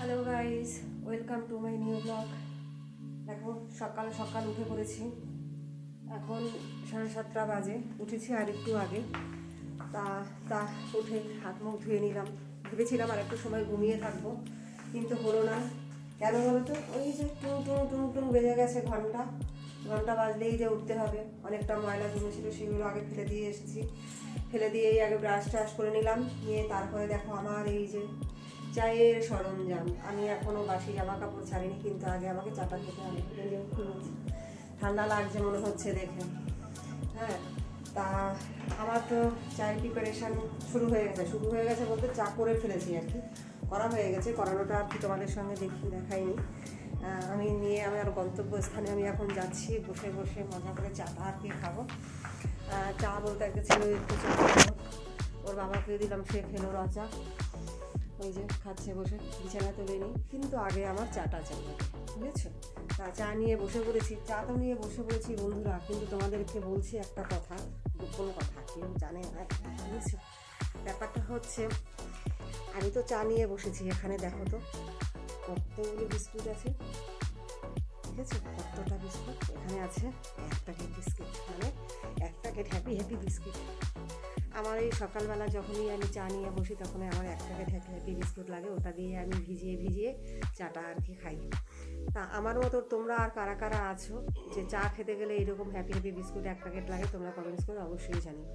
Hello guys, welcome to my new blog. দেখো সকাল সকাল উঠে পড়েছি। এখন 7:30 বাজে, উঠেছি আর একটু আগে। তা উঠে হাত মুখ ধুয়ে নিলাম। ভেবেছিলাম আর একটু সময় ঘুমিয়ে থাকবো, কিন্তু হলো না। কেন বলো তো? ওই যে টুং টুং টুং টুং বেজে গেছে, ঘন্টা বাজলেই যে উঠতে হবে। অনেকটা ময়লা জমেছিল, সেগুলো আগে ফেলে দিয়ে এসেছি। ফেলে দিয়েই আগে ব্রাশ ট্রাশ করে নিলাম, নিয়ে তারপরে দেখো আমার এই যে চায়ের সরঞ্জাম। আমি এখনও বাসি জামা কাপড় ছাড়িনি, কিন্তু আগে আমাকে চাটা খেতে হবে। ঠান্ডা লাগছে মনে হচ্ছে দেখে। হ্যাঁ, তা আমার তো চায়ের প্রিপারেশান শুরু হয়ে গেছে বলতে চা করে ফেলেছি আর কি, করা হয়ে গেছে। করানোটা আর কি তোমাদের সঙ্গে দেখাইনি। আমি আমার গন্তব্যস্থানে আমি এখন যাচ্ছি। বসে বসে মজা করে চাটা আর কি খাবো। চা বলতে একটা ছিল, একটু চা খাবো। ওর বাবাকে দিলাম, সে খেলো রচা। ওই যে খাচ্ছে বসে, বিছানা তুলে নিই। কিন্তু আগে আমার চাটা চাই, বুঝেছো? তা চা নিয়ে বসে পড়েছি, চা তো নিয়ে বসে পড়েছি বন্ধুরা। কিন্তু তোমাদেরকে বলছি একটা কথা, গোপন কথা, কেউ জানে না, বুঝেছো? ব্যাপারটা হচ্ছে, আমি তো চা নিয়ে বসেছি। এখানে দেখো তো কতগুলো বিস্কুট আছে, ঠিক আছে? কতটা বিস্কুট এখানে আছে? 1 প্যাকেট বিস্কুট, মানে 1 প্যাকেট হ্যাপি বিস্কুট। আমার এই সকালবেলা যখনই আমি চা নিয়ে বসি, তখন আমার 1 প্যাকেট হ্যাপি বিস্কুট লাগে। ওটা দিয়ে আমি ভিজিয়ে চাটা আর কি খাই। তা আমার মতো তোমরা আর কারা কারা আছো যে চা খেতে গেলে এইরকম হ্যাপি বিস্কুট 1 প্যাকেট লাগে? তোমরা কমেন্টস করে অবশ্যই জানিও।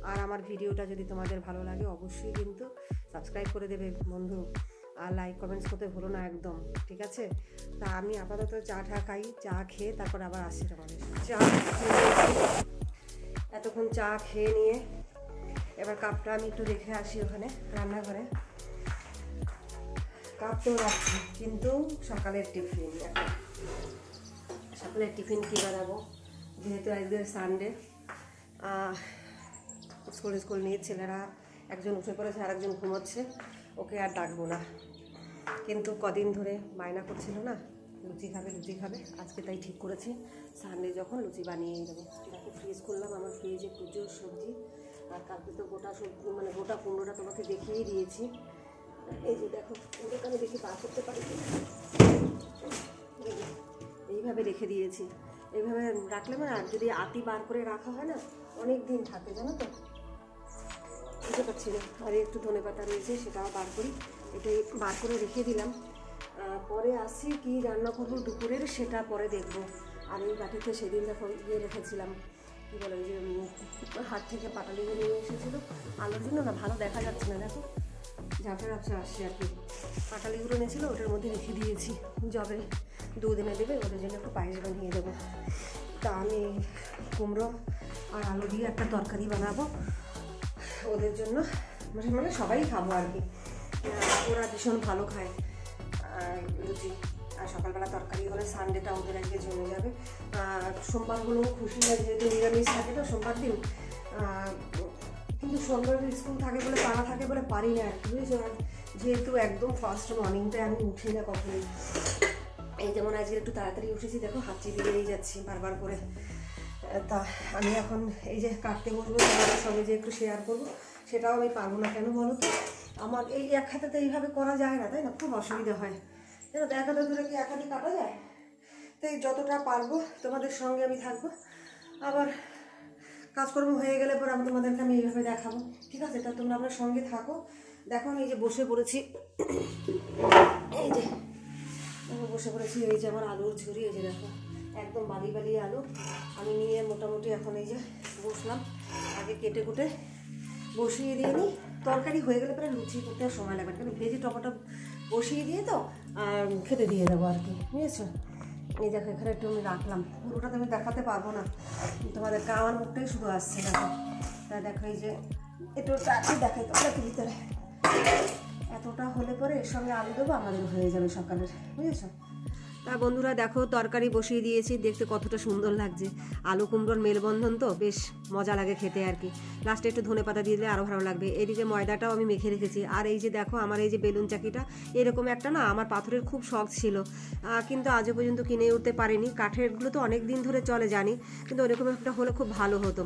আর আমার ভিডিওটা যদি তোমাদের ভালো লাগে, অবশ্যই কিন্তু সাবস্ক্রাইব করে দেবে বন্ধু, আর লাইক কমেন্টস করতে ভুলো না একদম, ঠিক আছে? তা আমি আপাতত চাটা খাই, চা খেয়ে তারপর আবার আসছি তোমাদের। চা এতক্ষণ চা খেয়ে নিয়ে এবার কাপটা আমি একটু রেখে আসি ওখানে রান্নাঘরে। কাপ তো রাখছি, কিন্তু সকালের টিফিন কী বানাবো? যেহেতু আজকে সানডে, স্কুল নিয়ে ছেলেরা একজন উঠে পড়েছে, আর একজন ঘুমোচ্ছে। ওকে আর ডাকবো না, কিন্তু কদিন ধরে বায়না করছিল না লুচি খাবে। আজকে তাই ঠিক করেছি, সানডে যখন লুচি বানিয়েই দেবো। দেখো ফ্রিজ করলাম, আমার ফ্রিজে প্রচুর সবজি। আর কালকে তো গোটা সবজি, মানে গোটা কুমড়োটা তোমাকে দেখিয়েই দিয়েছি। এই যে দেখো, ওদেরকে আমি দেখি বার করতে পারি, এইভাবে রেখে দিয়েছি। এইভাবে রাখলে মানে, আর যদি আটি বার করে রাখা হয় না, অনেক দিন থাকে, জানো তো? বুঝতে পারছি না। আর একটু ধনেপাতা রয়েছে, সেটাও বার করি। এটাই বার করে রেখে দিলাম। পরে আসি কি রান্না করবো দুপুরের, সেটা পরে দেখবো। আর এই বাটিতে সেদিন দেখো রেখেছিলাম, কী বলে, ওই যে হাট থেকে পাটালিগুলো নিয়ে এসেছিলো আলোর জন্য, না ভালো দেখা যাচ্ছে না, দেখো ঝাপসা আসছে আর কি। পাটালিগুলো নিয়েছিলো, ওটার মধ্যে রেখে দিয়েছি। যবে 2 দিনে দেবে, ওদের জন্য একটু পায়েস বানিয়ে দেবো। তা আমি কুমড়ো আর আলু দিয়ে একটা তরকারি বানাবো ওদের জন্য, মানে সবাই খাবো আর কি। ওরা ভীষণ ভালো খায় লুচি, আর সকালবেলা তরকারি হলে সানডেটা ওদের আজকে জমে যাবে। সোমবারগুলো খুশি হয়, যেহেতু নিরামিষ থাকে তো সোমবার দিন। কিন্তু সোমবার স্কুল থাকে বলে, পাড়া থাকে বলে পারি না আর কি, বুঝেছো? আর যেহেতু একদম ফার্স্ট মর্নিংটায় আমি উঠি না কখনোই। এই যেমন আজকে একটু তাড়াতাড়ি উঠেছি, দেখো হাঁচি দিয়েই যাচ্ছি বারবার করে। তা আমি এখন এই যে কাটতে বসবো, তোমাদের সঙ্গে যে একটু শেয়ার করবো, সেটাও আমি পারবো না। কেন বলো তো? আমার এই এক হাতে তো এইভাবে করা যায় না, তাই না? খুব অসুবিধা হয়, জানো তো? 1 হাতে ধরে কি 1 হাতে কাটা যায়? তাই যতটা পারবো তোমাদের সঙ্গে আমি থাকবো। আবার কাজকর্ম হয়ে গেলে পরে আমি তোমাদেরকে আমি এইভাবে দেখাবো, ঠিক আছে? তা তোমরা আমার সঙ্গে থাকো। দেখো আমি এই যে বসে পড়েছি, এই যে বসে পড়েছি। এই যে আমার আলুর ঝুড়ি, এই যে দেখো একদম বালি আলু আমি নিয়ে মোটামুটি এখন এই যে বসলাম। আগে কেটে কুটে বসিয়ে দিয়ে নিই, তরকারি হয়ে গেলে পরে লুচি করতে আর সময় লাগবে, কারণ ভেজে টপাটা বসিয়ে দিয়ে তো খেতে দিয়ে দেবো আর কি, বুঝেছো? এই দেখো এখানে একটু আমি রাখলাম, পুরোটা তো আমি দেখাতে পারবো না তোমাদেরকে, আমার মুখটাই শুধু আসছে দেখো। তাই দেখো এই যে একটু দেখাই তোমাদেরকে ভিতরে। এতটা হলে পরে এর সঙ্গে আলু দেবো, আমাদের হয়ে যাবে সকালের, বুঝেছো? তা বন্ধুরা দেখো তরকারি বসিয়ে দিয়েছি, দেখতে কতটা সুন্দর লাগছে। আলু কুমড়োর মেলবন্ধন তো বেশ মজা লাগে খেতে আর কি। লাস্টে একটু ধনেপাতা দিয়ে দিলে আরও ভালো লাগবে। এদিকে ময়দাটাও আমি মেখে রেখেছি। আর এই যে দেখো আমার এই যে বেলুন চাকিটা, এরকম একটা না আমার পাথরের খুব শখ ছিল, কিন্তু আজও পর্যন্ত কিনে উঠতে পারিনি। কাঠেরগুলো তো অনেক দিন ধরে চলে জানি, কিন্তু ওরকম একটা হলে খুব ভালো হতো।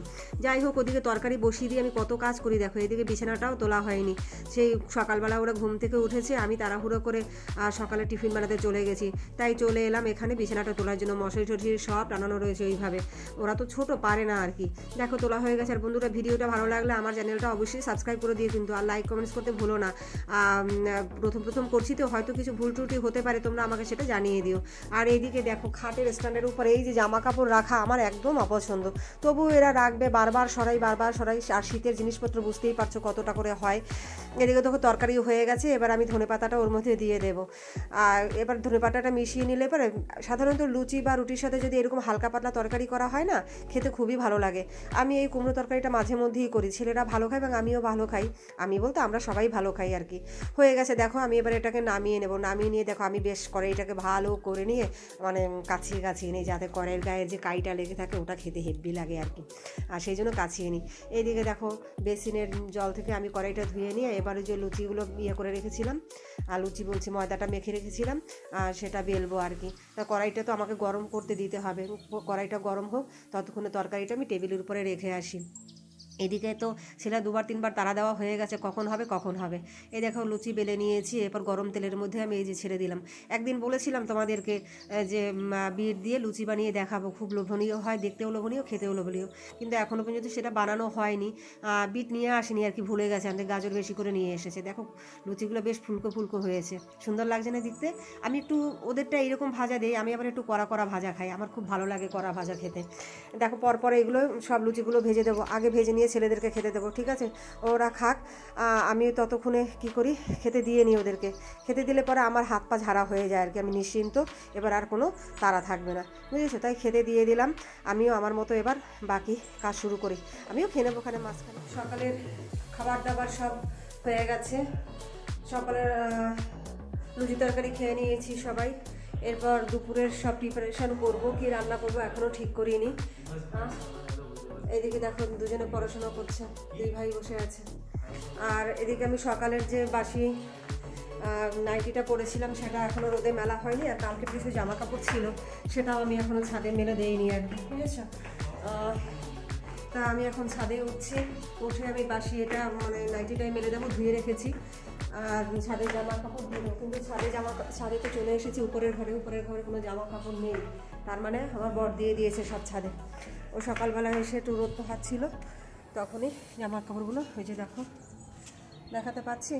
যাই হোক, ওদিকে তরকারি বসিয়ে দিয়ে আমি কত কাজ করি দেখো। এদিকে বিছানাটাও তোলা হয়নি, সেই সকালবেলা ওরা ঘুম থেকে উঠেছে, আমি তাড়াহুড়ো করে সকালে টিফিন বানাতে চলে গেছি, তাই চলে এলাম এখানে বিছানাটা তোলার জন্য। মশারি টশারি সব টানানো রয়েছে ওইভাবে, ওরা তো ছোট পারে না আর কি। দেখো তোলা হয়ে গেছে। আর বন্ধুরা ভিডিওটা ভালো লাগলে আমার চ্যানেলটা অবশ্যই সাবস্ক্রাইব করে দিয়ে কিন্তু, আর লাইক কমেন্টস করতে ভুলো না। প্রথম করছি তো হয়তো কিছু ভুল ত্রুটি হতে পারে, তোমরা আমাকে সেটা জানিয়ে দিও। আর এইদিকে দেখো খাটের স্ট্যান্ডের উপরে এই যে জামা কাপড় রাখা আমার একদম অপছন্দ, তবু এরা রাখবে, বারবার সরাই। আর শীতের জিনিসপত্র বুঝতেই পারছো কতটা করে হয়। এদিকে দেখো তরকারি হয়ে গেছে, এবার আমি ধনেপাতাটা ওর মধ্যে দিয়ে দেবো। আর এবার ধনেপাতাটা মিশিয়ে নিলে পরে সাধারণত লুচি বা রুটির সাথে যদি এরকম হালকা পাতলা তরকারি করা হয় না, খেতে খুবই ভালো লাগে। আমি এই কুমড়ো তরকারিটা মাঝে মধ্যেই করি, ছেলেরা ভালো খায় এবং আমিও ভালো খাই। আমি বলতে আমরা সবাই ভালো খাই আর কি। হয়ে গেছে দেখো, আমি এবার এটাকে নামিয়ে নেব। নামিয়ে নিয়ে দেখো আমি বেশ কড়াইটাকে ভালো করে নিয়ে মানে কাছিয়ে নিই, যাতে কড়াইয়ের গায়ের যে কাইটা লেগে থাকে ওটা খেতে হেব্বি লাগে আর কি, আর সেই জন্য কাছিয়ে নিই। এইদিকে দেখো বেসিনের জল থেকে আমি কড়াইটা ধুয়ে নিয়ে এবারে যে লুচিগুলো করে রেখেছিলাম, আর লুচি বলছি ময়দাটা মেখে রেখেছিলাম, সেটা বেলবো আর কি। তা কড়াইটা তো আমাকে গরম করতে দিতে হবে, কড়াইটা গরম হোক, ততক্ষণে তরকারিটা আমি টেবিলের উপরে রেখে আসি। এদিকে তো ছেলে 2-3বার তাড়া দেওয়া হয়ে গেছে, কখন হবে। এই দেখো লুচি বেলে নিয়েছি, এরপর গরম তেলের মধ্যে আমি এই যে ছেড়ে দিলাম। একদিন বলেছিলাম তোমাদেরকে যে বিট দিয়ে লুচি বানিয়ে দেখাবো, খুব লোভনীয় হয়, দেখতেও লোভনীয়, খেতেও লোভনীয়, কিন্তু এখনও পর্যন্ত সেটা বানানো হয়নি। বিট নিয়ে আসেনি আর কি, ভুলে গেছে আনতে, গাজর বেশি করে নিয়ে এসেছে। দেখো লুচিগুলো বেশ ফুলকো হয়েছে, সুন্দর লাগছে না দেখতে। আমি একটু ওদেরটা এইরকম ভাজা দিই, আমি আবার একটু কড়া ভাজা খাই, আমার খুব ভালো লাগে কড়া ভাজা খেতে। দেখো পরপর এগুলো সব লুচিগুলো ভেজে দেবো, আগে ভেজে নিয়ে ছেলেদেরকে খেতে দেবো, ঠিক আছে, ওরা খাক। আমি ততক্ষণে কি করি, খেতে দিয়ে নিই ওদেরকে। খেতে দিলে পরে আমার হাত পা ঝাড়া হয়ে যায় আর কি, আমি নিশ্চিন্ত, এবার আর কোনো তাড়া থাকবে না, বুঝেছো। তাই খেতে দিয়ে দিলাম, আমিও আমার মতো এবার বাকি কাজ শুরু করি। আমিও খেয়ে নেবো ওখানে মাঝখানে। সকালের খাবার দাবার সব হয়ে গেছে, সকালের লুচি তরকারি খেয়ে নিয়েছি সবাই। এরপর দুপুরের সব প্রিপারেশান করবো, কি রান্না করবো এখনও ঠিক করিনি। এদিকে দেখো দুজনে পড়াশোনা করছে, 2 ভাই বসে আছে। আর এদিকে আমি সকালের যে বাসি নাইটিটা পরেছিলাম সেটা এখনও রোদে মেলা হয়নি, আর কালকে কিছু জামা কাপড় ছিল সেটাও আমি এখনও ছাদে মেলে দেইনি আর কি, বুঝেছো। তা আমি এখন ছাদে উঠে আমি বাসি এটা মানে নাইটিটাই মেলে দেবো, ধুয়ে রেখেছি। আর ছাদে জামা কাপড় ধুলো, কিন্তু ছাদে তো চলে এসেছি, উপরের ঘরে কোনো জামা কাপড় নেই, তার মানে আমার বর দিয়ে দিয়েছে সব ছাদে। ও সকালবেলা এসে একটু রোদ পোহাচ্ছিল, তখনই জামা কাপড়গুলো ওই যে দেখো দেখাতে পাচ্ছি,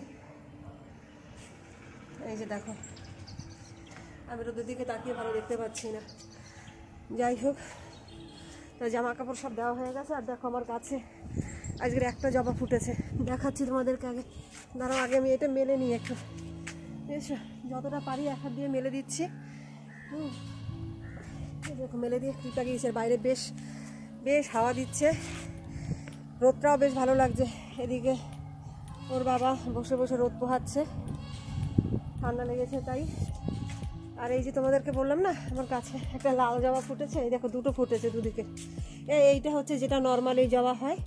এই যে দেখো, আমি রোদের দিকে তাকিয়ে ভালো দেখতে পাচ্ছি না। যাই হোক, তো জামা কাপড় সব দেওয়া হয়ে গেছে। আর দেখো আমার কাছে আজকের একটা জবা ফুটেছে, দেখাচ্ছি তোমাদেরকে। দাঁড়াও আগে আমি এটা মেলে নিই একটু, বুঝেছো, যতটা পারি এক হাত দিয়ে মেলে দিচ্ছি। দেখো মেলে দিয়ে ফুলটা গিয়েছে, বাইরে বেশ হাওয়া দিচ্ছে, রোদটাও বেশ ভালো লাগছে। এদিকে ওর বাবা বসে রোদ পোহাচ্ছে, ঠান্ডা লেগেছে তাই। আর এই যে তোমাদেরকে বললাম না আমার কাছে একটা লাল জবা ফুটেছে, এই দেখো 2টো ফুটেছে দুদিকে। এইটা হচ্ছে যেটা নর্মালি জবা হয়,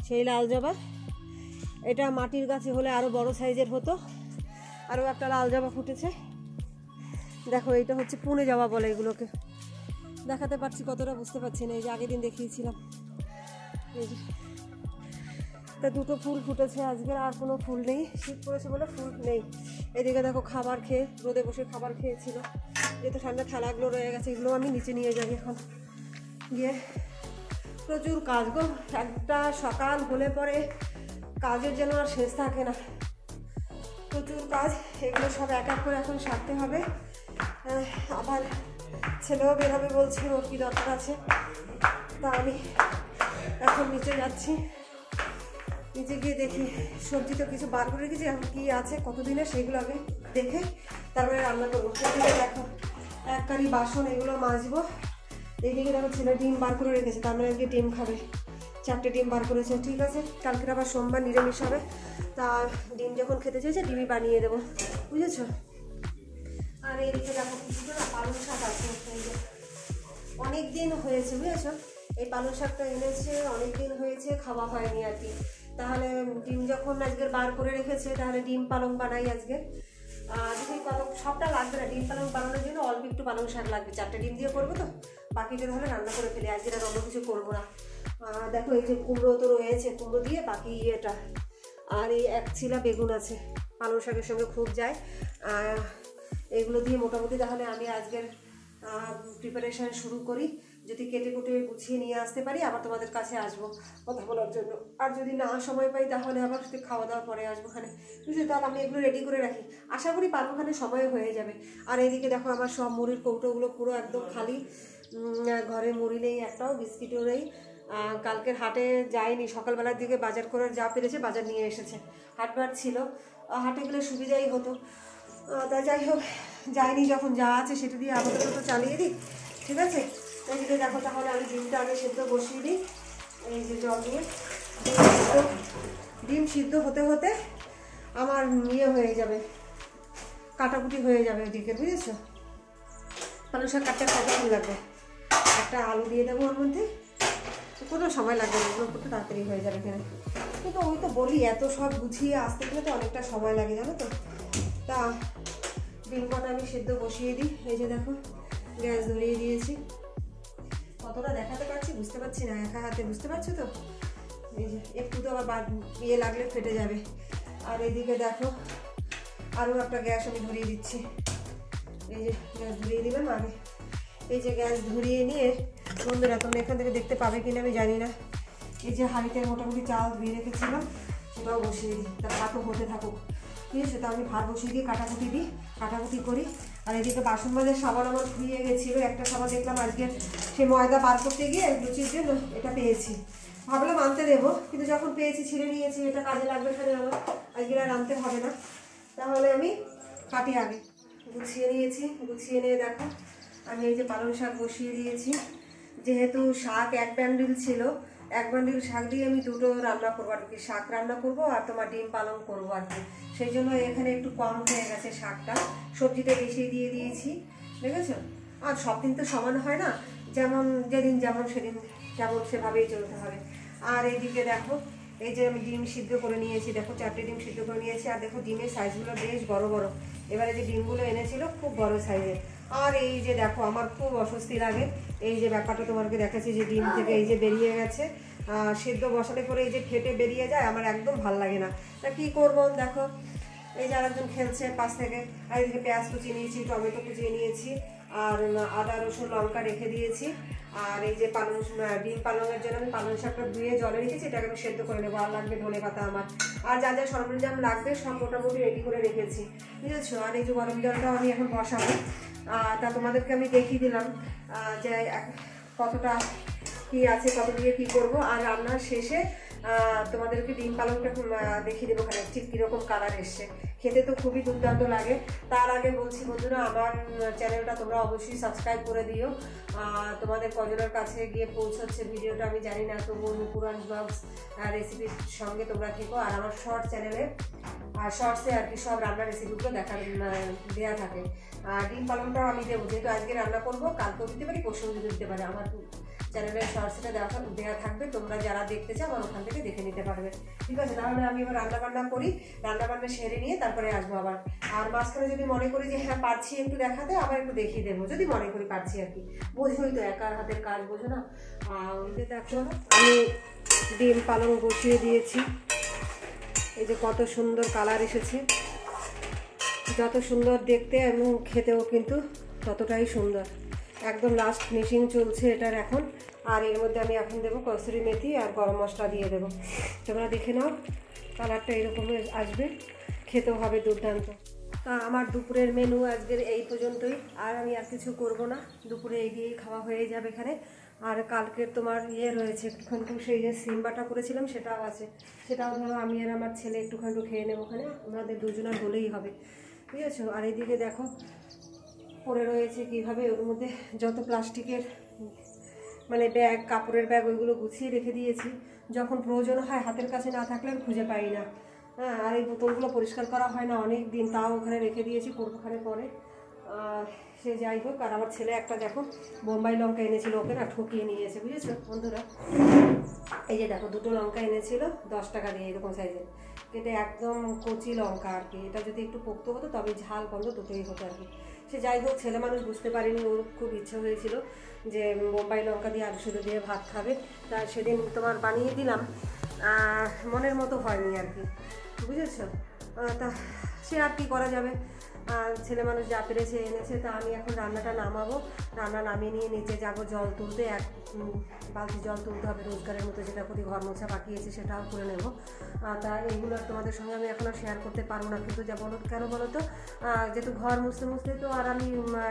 সেই লাল জবা। এটা মাটির গাছে হলে আরও বড় সাইজের হতো। আরও একটা লাল জবা ফুটেছে, দেখো এইটা হচ্ছে পুনে জবা বলে এগুলোকে, দেখাতে পারছি কতটা বুঝতে পারছি না, এই যে আগের দিন দেখিয়েছিলাম। এই যে তা 2টো ফুল ফুটেছে আজকে, আর কোনো ফুল নেই, শীত পড়েছে বলে ফুল নেই। এদিকে দেখো খাবার খেয়ে রোদে বসে খাবার খেয়েছিল, যেহেতু ঠান্ডা থালাগুলো রয়ে গেছে, এগুলো আমি নিচে নিয়ে যাই এখন গিয়ে। প্রচুর কাজ গো, একটা সকাল হলে পরে কাজের যেন আর শেষ থাকে না, প্রচুর কাজ। এগুলো সব এক করে এখন সারতে হবে। আবার ছেলেও বেরোবে বলছে, ওর কি দরকার আছে। তা আমি এখন নিচে যাচ্ছি, নিচে গিয়ে দেখি সবজি তো কিছু বার করে রেখেছি, এখন কী আছে কতদিনের সেইগুলো আগে দেখে তারপরে রান্না করবো। দেখো 1 কারি বাসন, এগুলো মাজবো। এইদিকে দেখো ছেলে ডিম বার করে রেখেছে, তার মানে আজকে ডিম খাবে, 4টে ডিম বার করেছে, ঠিক আছে। কালকের আবার সোমবার নিরামিষ হবে, তা ডিম যখন খেতে চাইছে ডিমই বানিয়ে দেবো, বুঝেছো। আর আর এদিকে দেখো কিছু না পালং শাক আছে, এই যে অনেক দিন হয়েছে বুঝেছো, এই পালং শাকটা এনেছে অনেক দিন হয়েছে, খাওয়া হয়নি আর কি। তাহলে ডিম যখন আজকের বার করে রেখেছে তাহলে ডিম পালং বানাই আজকে। যদি কত সবটা লাগবে না, ডিম পালং বানানোর জন্য অল্প একটু পালং শাক লাগবে, 4টে ডিম দিয়ে করবো তো, বাকিটা তাহলে রান্না করে ফেলি, আজকে আর অন্য কিছু করবো না। দেখো এই যে কুমড়ো তো রয়েছে, কুমড়ো দিয়ে বাকি এটা, আর এই এক ছিলা বেগুন আছে, পালং শাকের সঙ্গে খুব যায়। এগুলো দিয়ে মোটামুটি তাহলে আমি আজকের প্রিপারেশান শুরু করি। যদি কেটে কুটে গুছিয়ে নিয়ে আসতে পারি আবার তোমাদের কাছে আসবো কথা বলার জন্য, আর যদি না সময় পাই তাহলে আবার খাওয়া দাওয়ার পরে আসবো ওখানে, বুঝলি। তাহলে আমি এগুলো রেডি করে রাখি, আশা করি পারবো ওখানে সময় হয়ে যাবে। আর এইদিকে দেখো আমার সব মুড়ির কৌটোগুলো পুরো একদম খালি, ঘরে মুড়ি নেই একটাও, বিস্কিটও নেই। কালকের হাটে যায়নি, সকালবেলার দিকে বাজার করে যা পেরেছে বাজার নিয়ে এসেছে, হাটবার ছিল, হাটে গেলে সুবিধাই হতো। তা যাই হোক, যাইনি, যখন যা আছে সেটা দিয়ে আপাতত তো চালিয়ে দিই, ঠিক আছে। এইদিকে দেখো তাহলে আমি ডিমটা আগে সেদ্ধ বসিয়ে দিই, এই যে জল দিয়ে। ডিম সিদ্ধ হতে হতে আমার ইয়ে হয়ে যাবে, কাটাকুটি হয়ে যাবে ওদিকে, বুঝেছো। পালং শাক কাটতে কতক্ষণ লাগবে, একটা আলু দিয়ে দেবো ওর মধ্যে, কোনো সময় লাগবে না, এগুলো করতে তাড়াতাড়ি হয়ে যাবে এখানে। কিন্তু ওই তো বলি এত সব গুছিয়ে আসতে গেলে তো অনেকটা সময় লাগে, জানো তো। তা ডিম কটা আমি সেদ্ধ বসিয়ে দিই, এই যে দেখো গ্যাস ধরিয়ে দিয়েছি, কতটা দেখাতে পারছি বুঝতে পারছি না, একা হাতে, বুঝতে পারছো তো। এই যে একটু তো আবার ইয়ে লাগলে ফেটে যাবে। আর এইদিকে দেখো আরও একটা গ্যাস আমি ধরিয়ে দিচ্ছি, এই যে গ্যাস ধরিয়ে দিলাম আগে। এই যে গ্যাস ধরিয়ে নিয়ে বন্ধুরা, তোমরা এখান থেকে দেখতে পাবে কিনা আমি জানি না, এই যে হাঁড়িতে মোটামুটি চাল ধুয়ে রেখেছিলাম সেটাও বসিয়ে দিই, তার ভাতও হতে থাকুক, ঠিক আছে। তো আমি ভাত বসিয়ে দিয়ে কাটাকুটি দিই, কাটাকুটি করি। আর এদিকে বাসন মাজার সাবান আমার ধুয়ে গেছিলো, একটা সাবান দেখলাম আজকে সে ময়দা বার করতে গিয়ে লুচির জন্য এটা পেয়েছি, ভাবলাম আনতে দেবো, কিন্তু যখন পেয়েছি ছিঁড়ে নিয়েছি, এটা কাজে লাগবে এখানে আমার, আজকে আর আনতে হবে না। তাহলে আমি কাটি আগে, গুছিয়ে নিয়েছি, গুছিয়ে নিয়ে দেখো আমি এই যে পালং শাক বসিয়ে দিয়েছি। যেহেতু শাক এক বান্ডিল ছিল, এক বান্ডিল শাক দিয়ে আমি দুটো রান্না করবো আর কি, শাক রান্না করবো আর তোমার ডিম পালং করবো আর কি, সেই জন্য এখানে একটু কম হয়ে গেছে শাকটা, সবজিটা বেশি দিয়ে দিয়েছি, দেখেছো। আর সব দিন তো সমান হয় না, যেমন যেদিন যেমন সেদিন যেমন সেভাবেই চলতে হবে। আর এইদিকে দেখো এই যে আমি ডিম সিদ্ধ করে নিয়েছি, দেখো 4টে ডিম সিদ্ধ করে নিয়েছি, আর দেখো ডিমের সাইজগুলো বেশ বড় বড়, এবারে যে ডিমগুলো এনেছিল খুব বড় সাইজের। আর এই যে দেখো আমার খুব অস্বস্তি লাগে, এই যে ব্যাপারটা তোমাকে দেখাচ্ছি, যে ডিম থেকে এই যে বেরিয়ে গেছে, সিদ্ধ বসালে পরে এই যে ফেটে বেরিয়ে যায়, আমার একদম ভাল লাগে না। তা কী করবো দেখো, এই যে আরেকজন খেলছে পাশ থেকে। আর এদিকে পেঁয়াজ কুচিয়ে নিয়েছি, টমেটো কুচিয়ে নিয়েছি, আর আদা রসুন লঙ্কা রেখে দিয়েছি। আর এই যে পালং ডিম পালংয়ের জন্য আমি পালং শাকটা ধুয়ে জলে রেখেছি, এটাকে আমি সেদ্ধ করে নেবো। আর লাগবে ধনে পাতা আমার, আর যা যা সরঞ্জাম লাগবে সব মোটামুটি রেডি করে রেখেছি, বুঝেছো। আর এই যে গরম জলটাও আমি এখন বসাবো, তা তোমাদেরকে আমি দেখিয়ে দিলাম যে কতটা কি আছে, কত দিয়ে কী করবো। আর রান্নার শেষে তোমাদেরকে ডিম পালংটা দেখিয়ে দেবো ওখানে ঠিক কীরকম কালার এসছে, খেতে তো খুবই দুর্দান্ত লাগে। তার আগে বলছি বন্ধুরা, আমার চ্যানেলটা তোমরা অবশ্যই সাবস্ক্রাইব করে দিও, তোমাদের কজনের কাছে গিয়ে পৌঁছচ্ছে ভিডিওটা আমি জানি না, তবু পুরান ব্লগস রেসিপির সঙ্গে তোমরা থেকো। আর আমার শর্ট চ্যানেলে আর শর্টসে আর কি সব রান্নার রেসিপিগুলো দেওয়া থাকে। আর ডিম পালংটাও আমি দেবো, যেহেতু আজকে রান্না করবো, কালকেও দিতে পারি, পরশুও দিতে পারি, আমার চ্যানেলের শর্টসটা দেওয়া থাকবে, তোমরা যারা দেখতে চাও আমার ওখান থেকে দেখে নিতে পারবে, ঠিক আছে। তাহলে আমি এবার রান্নাবান্না করি, রান্নাবান্না সেরে নিয়ে তারপরে আসবো আবার। আর মাঝখানে যদি মনে করি যে হ্যাঁ পারছি একটু দেখাতে, আবার একটু দেখিয়ে দেবো, যদি মনে করি পারছি আর কি, বোঝোই তো একার হাতের কাজ, বোঝো না। দেখো আমি ডিম পালং বসিয়ে দিয়েছি, এই যে কত সুন্দর কালার এসেছে, যত সুন্দর দেখতে এবং খেতেও কিন্তু ততটাই সুন্দর, একদম লাস্ট ফিনিশিং চলছে এটার এখন। আর এর মধ্যে আমি এখন দেবো কসুরি মেথি আর গরম মশলা দিয়ে দেবো, তোমরা দেখে নাও, কালারটা এরকমের আসবে, খেতেও হবে দুর্দান্ত। তা আমার দুপুরের মেনু আজকের এই পর্যন্তই, আর আমি আর কিছু করব না, দুপুরে এই দিয়েই খাওয়া হয়ে যাবে এখানে। আর কালকের তোমার ইয়ে রয়েছে একটুখানি, সেই যে সিম বাটা করেছিলাম সেটাও আছে, সেটাও ধরো আমি আর আমার ছেলে একটুখানি খেয়ে নেবো ওখানে, আমাদের দুজনের হলেই হবে, বুঝেছো। আর এইদিকে দেখো পরে রয়েছে কীভাবে, ওর মধ্যে যত প্লাস্টিকের মানে ব্যাগ, কাপড়ের ব্যাগ, ওইগুলো গুছিয়ে রেখে দিয়েছি, যখন প্রয়োজন হয় হাতের কাছে না থাকলে আমি খুঁজে পাই না। হ্যাঁ, আর এই বোতলগুলো পরিষ্কার করা হয় না অনেক দিন, তাও ওখানে রেখে দিয়েছি, ওখানে পরে সে যাই হোক, আর আমার ছেলে একটা দেখো বোম্বাই লঙ্কা এনেছিল, ওকে না ঠকিয়ে নিয়েছে, বুঝেছো বন্ধুরা। এই যে দেখো 2টো লঙ্কা এনেছিল 10 টাকা দিয়ে, এরকম সাইজের, এটা একদম কচি লঙ্কা আর কি। এটা যদি একটু পোক্ত হতো তবে ঝাল গন্ধ দুটোই হতো আর কি। সে যাই হোক, ছেলে মানুষ বুঝতে পারেনি, ওর খুব ইচ্ছে হয়েছিল যে বোম্বাই লঙ্কা দিয়ে আলু সেদ্ধ দিয়ে ভাত খাবে। তা সেদিন তোমার বানিয়ে দিলাম, মনের মতো হয়নি আর কি, বুঝেছো। তা সে আর কি করা যাবে, ছেলে মানুষ যা পেরেছে এনেছে। তা আমি এখন রান্নাটা নামাবো, রান্না নামিয়ে নিয়ে নিচে যাব জল তুলতে, এক বালতি জল তুলতে হবে রোজগারের মতো, যেটা করি ঘর মোছা বাকি আছে সেটাও করে নেব। তা এইগুলো তোমাদের সঙ্গে আমি এখন আর শেয়ার করতে পারবো না, কিন্তু যা বলো কেন বলো তো, যেহেতু ঘর মুছতে মুছতে তো আর আমি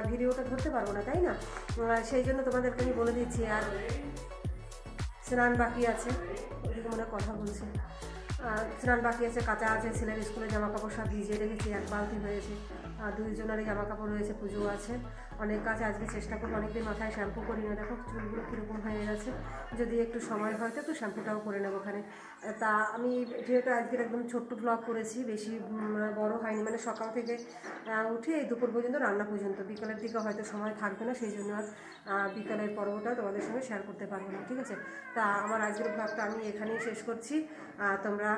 ভিডিওটা ধরতে পারবো না, তাই না। সেই জন্য তোমাদেরকে আমি বলে দিচ্ছি। আর স্নান বাকি আছে, ওদিকে মনে কথা বলছে, স্নান বাকি আছে, কাঁচা আছে, ছেলের স্কুলের জামা কাপড় সব ভিজিয়ে রেখেছি, এক বালতি হয়েছে, আর 2 জনেরই জামা কাপড় রয়েছে, পুজো আছে, অনেক কাজ। আজকে চেষ্টা করবো, অনেকদিন মাথায় শ্যাম্পু করি না, দেখো চুলগুলো কীরকম হয়ে গেছে, যদি একটু সময় হয় তো একটু শ্যাম্পুটাও করে নেবো ওখানে। তা আমি যেহেতু আজকের একদম ছোট্ট ব্লগ করেছি, বেশি বড় হয়নি, মানে সকাল থেকে উঠে এই দুপুর পর্যন্ত রান্না পর্যন্ত, বিকালের দিকে হয়তো সময় থাকবে না, সেই জন্য আর বিকালের পর্বটা তোমাদের সঙ্গে শেয়ার করতে পারবো না, ঠিক আছে। তা আমার আজকের ব্লগটা আমি এখানেই শেষ করছি, তোমরা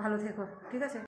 ভালো থেকো, ঠিক আছে।